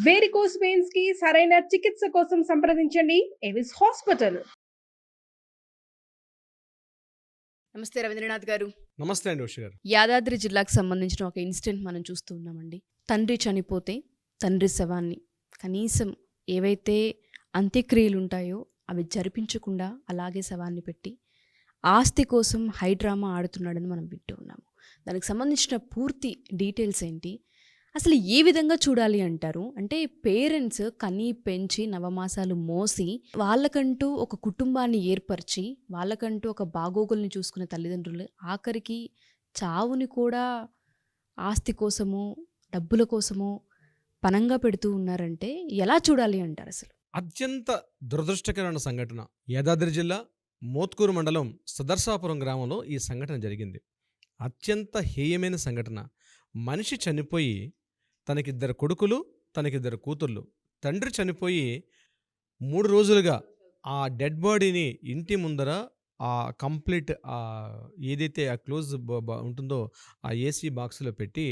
Varicose veins కి సరైన చికిత్స కోసం సంప్రదించండి ఎవిస్ హాస్పిటల్. నమస్తే రవీంద్రనాథ్ గారు. నమస్తే అండి ఉష గారు. యాదాద్రి జిల్లాకు సంబంధించిన ఒక ఇన్సిడెంట్ మనం చూస్తూ ఉన్నామండి. తండ్రి చనిపోతే తండ్రి శవాన్ని కనీసం ఏవైతే అంత్యక్రియలు ఉంటాయో అవి జరిపించకుండా అలాగే శవాన్ని పెట్టి ఆస్తి కోసం హైడ్రామా ఆడుతున్నాడని మనం వింటూ ఉన్నాము. దానికి సంబంధించిన పూర్తి డీటెయిల్స్ ఏంటి, అసలు ఏ విధంగా చూడాలి అంటారు? అంటే పేరెంట్స్ కనీ పెంచి నవమాసాలు మోసి వాళ్ళకంటూ ఒక కుటుంబాన్ని ఏర్పరిచి వాళ్ళకంటూ ఒక బాగోగుల్ని చూసుకునే తల్లిదండ్రులు ఆఖరికి చావుని కూడా ఆస్తి కోసమో డబ్బుల కోసమో పనంగా పెడుతూ ఉన్నారంటే ఎలా చూడాలి అంటారు అసలు? అత్యంత దురదృష్టకరమైన సంఘటన యాదాద్రి జిల్లా మోత్కూరు మండలం సదర్సాపురం గ్రామంలో ఈ సంఘటన జరిగింది. అత్యంత హేయమైన సంఘటన. మనిషి చనిపోయి తనకిద్దరు కొడుకులు తనకిద్దరు కూతుర్లు, తండ్రి చనిపోయి 3 రోజులుగా ఆ డెడ్ బాడీని ఇంటి ముందర ఆ కంప్లీట్ ఏదైతే ఆ క్లోజ్ ఉంటుందో ఆ ఏసీ బాక్స్లో పెట్టి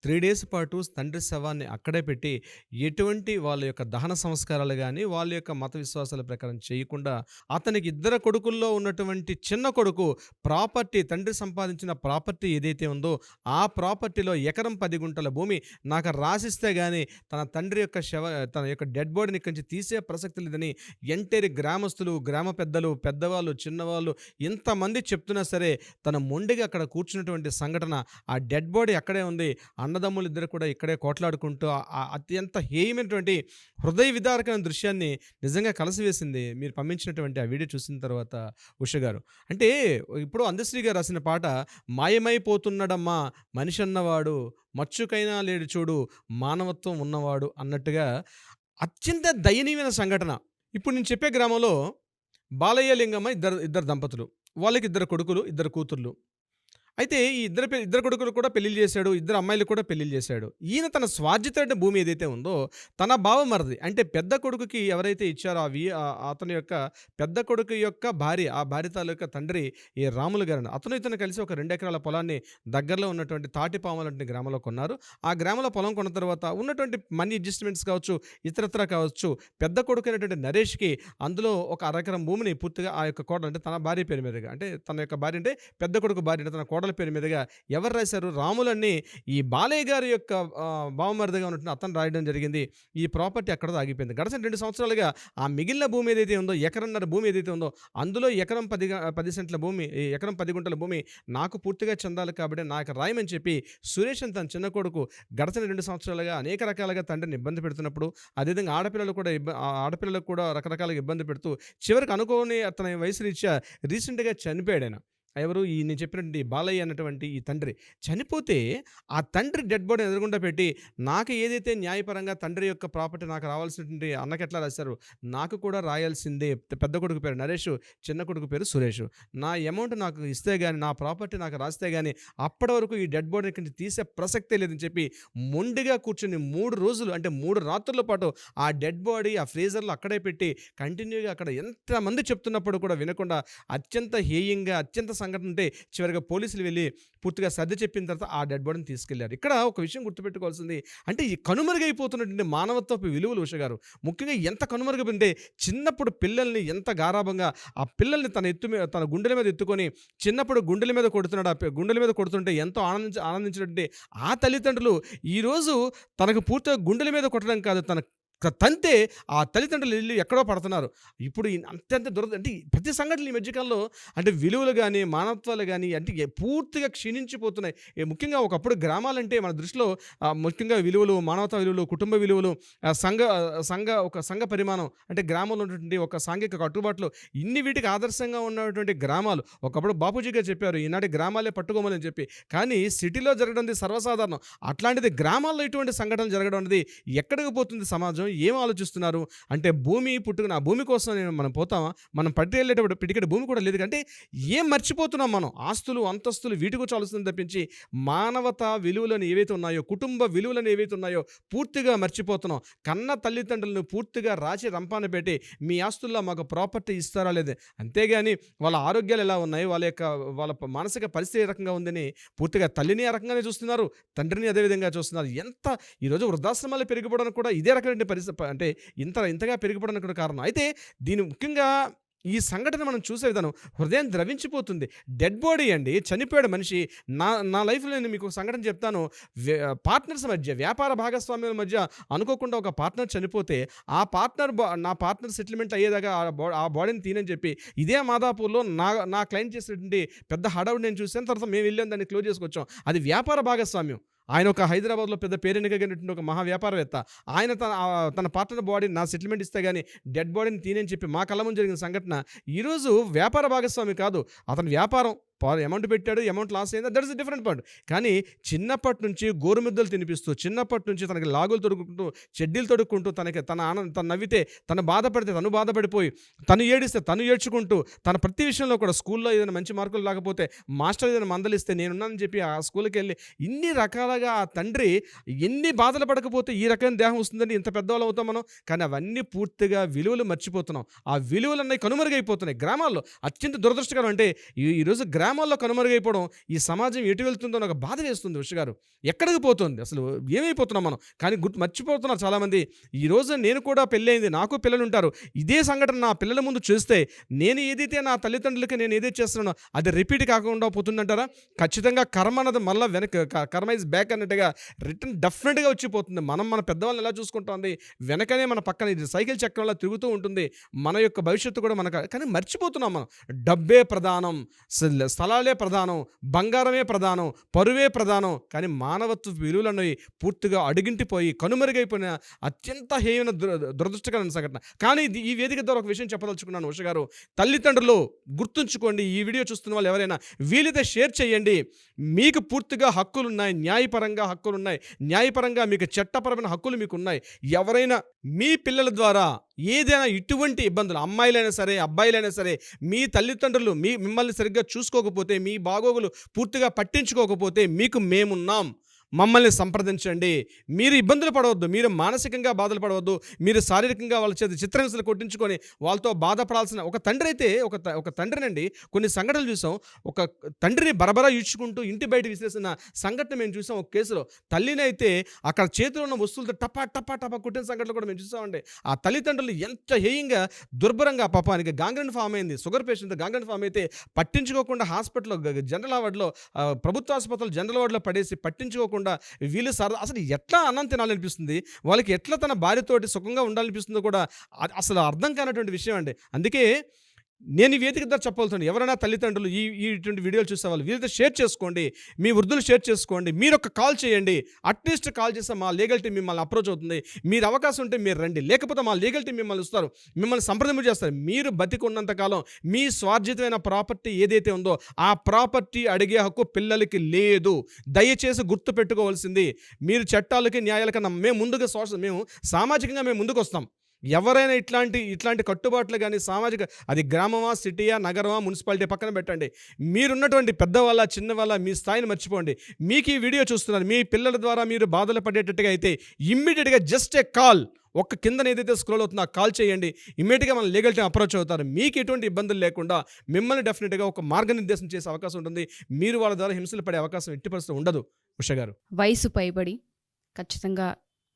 3 డేస్ పాటు తండ్రి శవాన్ని అక్కడే పెట్టి ఎటువంటి వాళ్ళ యొక్క దహన సంస్కారాలు కానీ వాళ్ళ యొక్క మత విశ్వాసాల ప్రకారం చేయకుండా అతనికి 2 కొడుకుల్లో ఉన్నటువంటి చిన్న కొడుకు ప్రాపర్టీ, తండ్రి సంపాదించిన ప్రాపర్టీ ఏదైతే ఉందో ఆ ప్రాపర్టీలో ఎకరం 10 గుంటల భూమి నాకు రాసిస్తే కానీ తన తండ్రి యొక్క తన యొక్క డెడ్ బాడీని ఇక్కడి నుంచి తీసే ప్రసక్తి లేదని ఎంటైర్ గ్రామస్తులు, గ్రామ పెద్దలు, పెద్దవాళ్ళు, చిన్నవాళ్ళు ఇంతమంది చెప్తున్నా సరే తన మొండిగా అక్కడ కూర్చున్నటువంటి సంఘటన. ఆ డెడ్ బాడీ అక్కడే ఉంది. అన్నదమ్ములు ఇద్దరు కూడా ఇక్కడే కోట్లాడుకుంటూ అత్యంత హేయమైనటువంటి హృదయ విదారకమైన దృశ్యాన్ని నిజంగా కలిసివేసింది మీరు పంపించినటువంటి ఆ వీడియో చూసిన తర్వాత ఉష గారు. అంటే ఇప్పుడు అందశ్రీ గారు రాసిన పాట మాయమైపోతున్నాడమ్మా మనిషి అన్నవాడు, మచ్చుకైనా లేడు చూడు మానవత్వం ఉన్నవాడు అన్నట్టుగా అత్యంత దయనీయమైన సంఘటన. ఇప్పుడు నేను చెప్పే గ్రామంలో బాలయ్య లింగమ్మ ఇద్దరు దంపతులు, వాళ్ళకి 2 కొడుకులు 2 కూతుర్లు. అయితే ఈ ఇద్దరు కొడుకులు కూడా పెళ్లిళ్ళు చేశాడు, 2 అమ్మాయిలు కూడా పెళ్లిళ్ళు చేశాడు. ఈయన తన స్వార్జిత భూమి ఏదైతే ఉందో తన బావమరిది అంటే పెద్ద కొడుకుకి ఎవరైతే ఇచ్చారో అతని యొక్క పెద్ద కొడుకు యొక్క భార్య, ఆ భార్య తాలూకా తండ్రి ఈ రాములు గారు ఇతను కలిసి ఒక 2 ఎకరాల పొలాన్ని దగ్గరలో ఉన్నటువంటి తాటిపాములంటి గ్రామంలో కొన్నారు. ఆ గ్రామంలో పొలం కొన్న తర్వాత ఉన్నటువంటి మనీ అడ్జస్ట్మెంట్స్ కావచ్చు, ఇతరత్ర కావచ్చు, పెద్ద కొడుకు అయినటువంటి నరేష్కి అందులో ఒక 1 ఎకరం భూమిని పూర్తిగా ఆ యొక్క కోడలు అంటే తన భార్య పేరు మీదుగా, అంటే తన యొక్క భార్య అంటే పెద్ద కొడుకు భార్య అంటే తన కోడల పేరు మీదుగా ఎవరు రాశారు? రాములన్నీ ఈ బాలయ్య గారి యొక్క బావమరిదిగా ఉన్నట్టు అతను రాయడం జరిగింది. ఈ ప్రాపర్టీ అక్కడ ఆగిపోయింది. గడిచిన 2 సంవత్సరాలుగా ఆ మిగిలిన భూమి ఏదైతే ఉందో, ఎకరన్నర భూమి ఏదైతే ఉందో అందులో ఎకరం 10 సెంట్ల భూమి, ఎకరం 10 గుంటల భూమి నాకు పూర్తిగా చెందాలి కాబట్టి నాకు రాయమని చెప్పి సురేష్ అని తన చిన్న కొడుకు గడిచిన 2 సంవత్సరాలుగా అనేక రకాలుగా తండ్రిని ఇబ్బంది పెడుతున్నప్పుడు, అదేవిధంగా ఆడపిల్లలకు కూడా రకరకాలుగా ఇబ్బంది పెడుతూ చివరికి అనుకోని అతని వయసు రీత్యా రీసెంట్గా చనిపోయాడు ఆయన. ఎవరు? ఈ నేను చెప్పినటువంటి బాలయ్య అన్నటువంటి ఈ తండ్రి చనిపోతే ఆ తండ్రి డెడ్ బాడీ ఎదురుగుండా పెట్టి నాకు ఏదైతే న్యాయపరంగా తండ్రి యొక్క ప్రాపర్టీ నాకు రావాల్సినటువంటి అన్నకి ఎట్లా రాశారు నాకు కూడా రాయాల్సిందే. పెద్ద కొడుకు పేరు నరేష్, చిన్న కొడుకు పేరు సురేష్. నా అమౌంట్ నాకు ఇస్తే కానీ, నా ప్రాపర్టీ నాకు రాస్తే కానీ అప్పటి వరకు ఈ డెడ్ బాడీ నుంచి తీసే ప్రసక్తే లేదని చెప్పి మొండిగా కూర్చొని 3 రోజులు అంటే 3 రాత్రుల పాటు ఆ డెడ్ బాడీ ఆ ఫ్రీజర్లో అక్కడే పెట్టి కంటిన్యూగా అక్కడ ఎంతమంది చెప్తున్నప్పుడు కూడా వినకుండా అత్యంత హేయంగా అత్యంత సంఘటన ఉంటే చివరిగా పోలీసులు వెళ్ళి పూర్తిగా సర్ది చెప్పిన తర్వాత ఆ డెడ్ బాడీని తీసుకెళ్లారు. ఇక్కడ ఒక విషయం గుర్తుపెట్టుకోవాల్సింది అంటే ఈ కనుమరుగైపోతున్నటువంటి మానవత్వపు విలువలు ఉష గారు ముఖ్యంగా ఎంత కనుమరుగైపోయింటే చిన్నప్పుడు పిల్లల్ని ఎంత గారాభంగా ఆ పిల్లల్ని తన గుండెల మీద ఎత్తుకొని చిన్నప్పుడు గుండెల మీద కొడుతున్నాడు. ఆ గుండెల మీద కొడుతుంటే ఎంతో ఆనందించినట్టే ఆ తల్లిదండ్రులు ఈరోజు తనకు పూర్తిగా గుండెల మీద కొట్టడం కాదు, తన తంతే ఆ తల్లిదండ్రులు ఇల్లు ఎక్కడో పడుతున్నారు. ఇప్పుడు అత్యంత అంటే ప్రతి సంఘటనలు ఈ మధ్యకాలంలో అంటే విలువలు కానీ మానవత్వాలు కానీ అంటే పూర్తిగా క్షీణించిపోతున్నాయి. ముఖ్యంగా ఒకప్పుడు గ్రామాలంటే మన దృష్టిలో ముఖ్యంగా విలువలు, మానవతా విలువలు, కుటుంబ విలువలు, సంఘ పరిమాణం అంటే గ్రామంలో ఉన్నటువంటి ఒక సాంఘిక కట్టుబాట్లు ఇన్ని వీటికి ఆదర్శంగా ఉన్నటువంటి గ్రామాలు. ఒకప్పుడు బాపూజీ గారు చెప్పారు ఈనాటి గ్రామాలే పట్టుకోమని చెప్పి. కానీ సిటీలో జరగడం సర్వసాధారణం. అట్లాంటిది గ్రామాల్లో ఇటువంటి సంఘటనలు జరగడం అనేది ఎక్కడికి పోతుంది సమాజం? ఏం ఆలోచిస్తున్నారు అంటే భూమి పుట్టుకుని ఆ భూమి కోసం మనం పోతామా, మనం పట్టి వెళ్ళేటప్పుడు పిటికెట్ భూమి కూడా లేదు అంటే ఏం మర్చిపోతున్నాం మనం, ఆస్తులు అంతస్తులు వీటి గురించి ఆలోచన తప్పించి మానవతా విలువలను ఏవైతే ఉన్నాయో, కుటుంబ విలువలను ఏవైతే ఉన్నాయో పూర్తిగా మర్చిపోతున్నాం. కన్న తల్లిదండ్రులను పూర్తిగా రాచి రంపాన పెట్టి మీ ఆస్తుల్లో మాకు ప్రాపర్టీ ఇస్తారా లేదు, అంతేగాని వాళ్ళ ఆరోగ్యాలు ఎలా ఉన్నాయి, వాళ్ళ మానసిక పరిస్థితి ఏ రకంగా ఉందని పూర్తిగా తల్లిని ఆ రకంగానే చూస్తున్నారు, తండ్రిని అదేవిధంగా చూస్తున్నారు. ఎంత ఈరోజు వృద్ధాశ్రమాలు పెరిగిపోవడానికి కూడా ఇదే రకమైన పరిస్థితి అంటే ఇంతగా పెరిగిపోవడానికి కూడా కారణం. అయితే దీని ముఖ్యంగా ఈ సంఘటన మనం చూసే విధానం హృదయం ద్రవించిపోతుంది. డెడ్ బాడీ అండి, చనిపోయాడు మనిషి. నా లైఫ్లో నేను మీకు ఒక సంఘటన చెప్తాను. పార్ట్నర్స్ మధ్య, వ్యాపార భాగస్వామ్యాల మధ్య అనుకోకుండా ఒక పార్ట్నర్ చనిపోతే ఆ నా పార్ట్నర్ సెటిల్మెంట్ అయ్యేదాకా ఆ బాడీని తీనని చెప్పి ఇదే మాదాపూర్లో నా క్లయింట్ చేసేటువంటి పెద్ద హడావుడి నేను చూసాను. తర్వాత మేము వెళ్ళాం, దాన్ని క్లోజ్ చేసుకొచ్చాం. అది వ్యాపార భాగస్వామ్యం. ఆయన ఒక హైదరాబాద్లో పెద్ద పేరెన్నికైనటువంటి ఒక మహా వ్యాపారవేత్త. ఆయన తన పార్ట్నర్ బాడీ నా సెటిల్మెంట్ ఇస్తే కానీ డెడ్ బాడీని తీనని చెప్పి మా కళ్ళ ముందు జరిగిన సంఘటన. ఈరోజు వ్యాపార భాగస్వామి కాదు, అతని వ్యాపారం అమౌంట్ పెట్టాడు, అమౌంట్ లాస్ అయిందా, దట్ ఇస్ డిఫరెంట్ పాయింట్. కానీ చిన్నప్పటి నుంచి గోరుముద్దలు తినిపిస్తూ, చిన్నప్పటి నుంచి తనకి లాగులు తొడుక్కుంటూ, చెడ్డీలు తొడుక్కుంటూ, తను నవ్వితే తను బాధపడితే తను బాధపడిపోయి, తను ఏడిస్తే తను ఏడ్చుకుంటూ, తన ప్రతి విషయంలో కూడా స్కూల్లో ఏదైనా మంచి మార్కులు లేకపోతే మాస్టర్ ఏదైనా మందలిస్తే నేనున్నానని చెప్పి ఆ స్కూల్కి వెళ్ళి ఇన్ని రకాలుగా ఆ తండ్రి ఎన్ని బాధలు పడకపోతే ఈ రకమైన దేహం వస్తుందని ఇంత పెద్దవాళ్ళు అవుతాం మనం. కానీ అవన్నీ పూర్తిగా విలువలు మర్చిపోతున్నాం. ఆ విలువలు అన్నీ కనుమరుగైపోతున్నాయి గ్రామాల్లో. అత్యంత దురదృష్టకరం అంటే ఈరోజు గ్రామాల్లో కనుమరుగైపోవడం, ఈ సమాజం ఎటు వెళ్తుందో నాకు బాధ వేస్తుంది. ఉష గారు, ఎక్కడికి పోతుంది అసలు, ఏమైపోతున్నాం మనం? కానీ మర్చిపోతున్నారు చాలామంది. ఈరోజు నేను కూడా పెళ్ళయింది, నాకు పిల్లలు ఉంటారు. ఇదే సంఘటన నా పిల్లల ముందు చూస్తే నేను ఏదైతే నా తల్లిదండ్రులకి నేను ఏదైతే చేస్తున్నానో అది రిపీట్ కాకుండా పోతుందంటారా? ఖచ్చితంగా కర్మ అన్నది మళ్ళీ కర్మ ఇస్ బ్యాక్ అన్నట్టుగా రిటర్న్ డెఫినెట్గా వచ్చిపోతుంది. మన పెద్దవాళ్ళని ఎలా చూసుకుంటుంది, వెనకనే మన పక్కన ఇది సైకిల్ చక్రంలో తిరుగుతూ ఉంటుంది. మన యొక్క భవిష్యత్తు కూడా మనకు, కానీ మర్చిపోతున్నాం మనం. డబ్బే ప్రధానం, స్థలాలే ప్రధానం, బంగారమే ప్రధానం, పరువే ప్రధానం. కానీ మానవత్వ విలువలు అనేవి పూర్తిగా అడుగింటిపోయి కనుమరుగైపోయిన అత్యంత హేయమైన దురదృష్టకరమైన సంఘటన. కానీ ఈ వేదిక ద్వారా ఒక విషయం చెప్పదలుచుకున్నాను ఉష గారు. తల్లిదండ్రులు గుర్తుంచుకోండి, ఈ వీడియో చూస్తున్న వాళ్ళు ఎవరైనా వీలైతే షేర్ చేయండి. మీకు పూర్తిగా హక్కులున్నాయి, న్యాయపరంగా హక్కులున్నాయి, న్యాయపరంగా మీకు చట్టపరమైన హక్కులు మీకు ఉన్నాయి. ఎవరైనా మీ పిల్లల ద్వారా ఏదైనా ఇటువంటి ఇబ్బందులు, అమ్మాయిలైనా సరే అబ్బాయిలైనా సరే, మీ తల్లిదండ్రులు మిమ్మల్ని సరిగ్గా చూసుకోకపోతే, మీ బాగోగులు పూర్తిగా పట్టించుకోకపోతే మీకు మేమున్నాం, మమ్మల్ని సంప్రదించండి. మీరు ఇబ్బందులు పడవద్దు, మీరు మానసికంగా బాధలు పడవద్దు, మీరు శారీరకంగా వాళ్ళ చేతి చిత్రహింసలు కొట్టించుకొని వాళ్ళతో బాధపడాల్సిన ఒక తండ్రి అయితే ఒక తండ్రినండి. కొన్ని సంఘటనలు చూసాం. ఒక తండ్రిని బరబరా ఈడ్చుకుంటూ ఇంటి బయట విసిరేసిన సంఘటన మేము చూసాం. ఒక కేసులో తల్లిని అయితే అక్కడ చేతిలో ఉన్న వస్తువులతో టపా టపా టపా కొట్టిన సంఘటనలు కూడా మేము చూసామండి. ఆ తల్లిదండ్రులు ఎంత హేయంగా దుర్భరంగా, పాపానికి గాంగ్రీన్ ఫామ్ అయింది, షుగర్ పేషెంట్ గాంగ్రీన్ ఫామ్ అయితే పట్టించుకోకుండా హాస్పిటల్లో జనరల్ వార్డులో, ప్రభుత్వ ఆసుపత్రులు జనరల్ వార్డులో పడేసి పట్టించుకోకుండా వీళ్ళు అసలు ఎట్లా అన్నం తినాలనిపిస్తుంది, వాళ్ళకి ఎట్లా తన భార్యతోటి సుఖంగా ఉండాలనిపిస్తుందో కూడా అసలు అర్థం కానటువంటి విషయం అండి. అందుకే నేను ఈ వేదిక ద్వారా చెప్పాల్సింది, ఎవరైనా తల్లిదండ్రులు ఇటువంటి వీడియోలు చూసేవాళ్ళు వీళ్ళతో షేర్ చేసుకోండి, మీ వృద్ధులు షేర్ చేసుకోండి, మీరు ఒక కాల్ చేయండి. అట్లీస్ట్ కాల్ చేస్తే మా లీగల్ టీం మిమ్మల్ని అప్రోచ్ అవుతుంది. మీరు అవకాశం ఉంటే మీరు రండి, లేకపోతే మా లీగల్ టీం మిమ్మల్ని ఇస్తారు, మిమ్మల్ని సంప్రదింపు చేస్తారు. మీరు బతికి ఉన్నంతకాలం మీ స్వార్జితమైన ప్రాపర్టీ ఏదైతే ఉందో ఆ ప్రాపర్టీ అడిగే హక్కు పిల్లలకి లేదు. దయచేసి గుర్తు పెట్టుకోవాల్సింది, మీరు చట్టాలకి న్యాయాలకన్నా మేము సామాజికంగా మేము ముందుకు వస్తాం. ఎవరైనా ఇట్లాంటి కట్టుబాట్లు కానీ సామాజిక, అది గ్రామమా, సిటీయా, నగరమా, మున్సిపాలిటీ పక్కన పెట్టండి. మీరున్నటువంటి పెద్దవాళ్ళ చిన్నవాళ్ళ మీ స్థాయిని మర్చిపోండి. మీకు ఈ వీడియో చూస్తున్నారు, మీ పిల్లల ద్వారా మీరు బాధలు పడేటట్టుగా అయితే ఇమ్మీడియట్గా జస్ట్ ఏ కాల్, ఒక్క కింద ఏదైతే స్క్రోల్ అవుతుందో ఆ కాల్ చేయండి. ఇమ్మీడియట్గా మన లీగల్ టీం అప్రోచ్ అవుతారు. మీకు ఎటువంటి ఇబ్బందులు లేకుండా మిమ్మల్ని డెఫినెట్గా ఒక మార్గనిర్దేశం చేసే అవకాశం ఉంటుంది. మీరు వాళ్ళ ద్వారా హింసలు పడే అవకాశం ఎట్టి పరిస్థితి ఉండదు. ఉష గారు, వయసు పైబడి ఖచ్చితంగా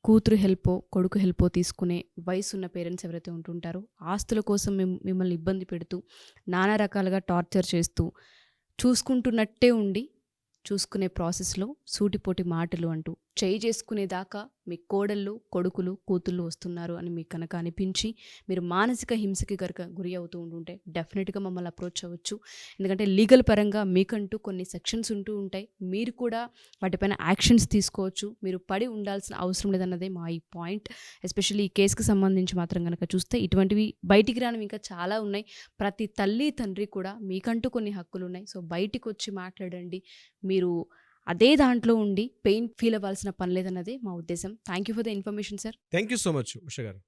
కూతురు హెల్పో కొడుకు హెల్పో తీసుకునే వయసు ఉన్న పేరెంట్స్ ఎవరైతే ఉంటుంటారో, ఆస్తుల కోసం మిమ్మల్ని ఇబ్బంది పెడుతూ నానా రకాలుగా టార్చర్ చేస్తూ చూసుకుంటున్నట్టే ఉండి చూసుకునే ప్రాసెస్లో సూటిపోటి మాటలు అంటూ చేయి చేసుకునేదాకా మీ కోడళ్ళు, కొడుకులు, కూతుళ్ళు వస్తున్నారు అని మీకు కనుక అనిపించి మీరు మానసిక హింసకి కనుక గురి అవుతూ ఉంటుంటే డెఫినెట్గా మమ్మల్ని అప్రోచ్ అవ్వచ్చు. ఎందుకంటే లీగల్ పరంగా మీకంటూ కొన్ని సెక్షన్స్ ఉంటూ ఉంటాయి. మీరు కూడా వాటిపైన యాక్షన్స్ తీసుకోవచ్చు. మీరు పడి ఉండాల్సిన అవసరం లేదన్నదే మా ఈ పాయింట్. ఎస్పెషల్లీ ఈ కేసుకి సంబంధించి మాత్రం కనుక చూస్తే ఇటువంటివి బయటికి రానివి ఇంకా చాలా ఉన్నాయి. ప్రతి తల్లి తండ్రి కూడా మీకంటూ కొన్ని హక్కులు ఉన్నాయి. సో బయటికి వచ్చి మాట్లాడండి. మీరు అదే దాంట్లో ఉండి పెయిన్ ఫీల్ అవ్వాల్సిన పని లేదన్నదే మా ఉద్దేశం. Thank you for the information sir. Thank you so much Usha గారు.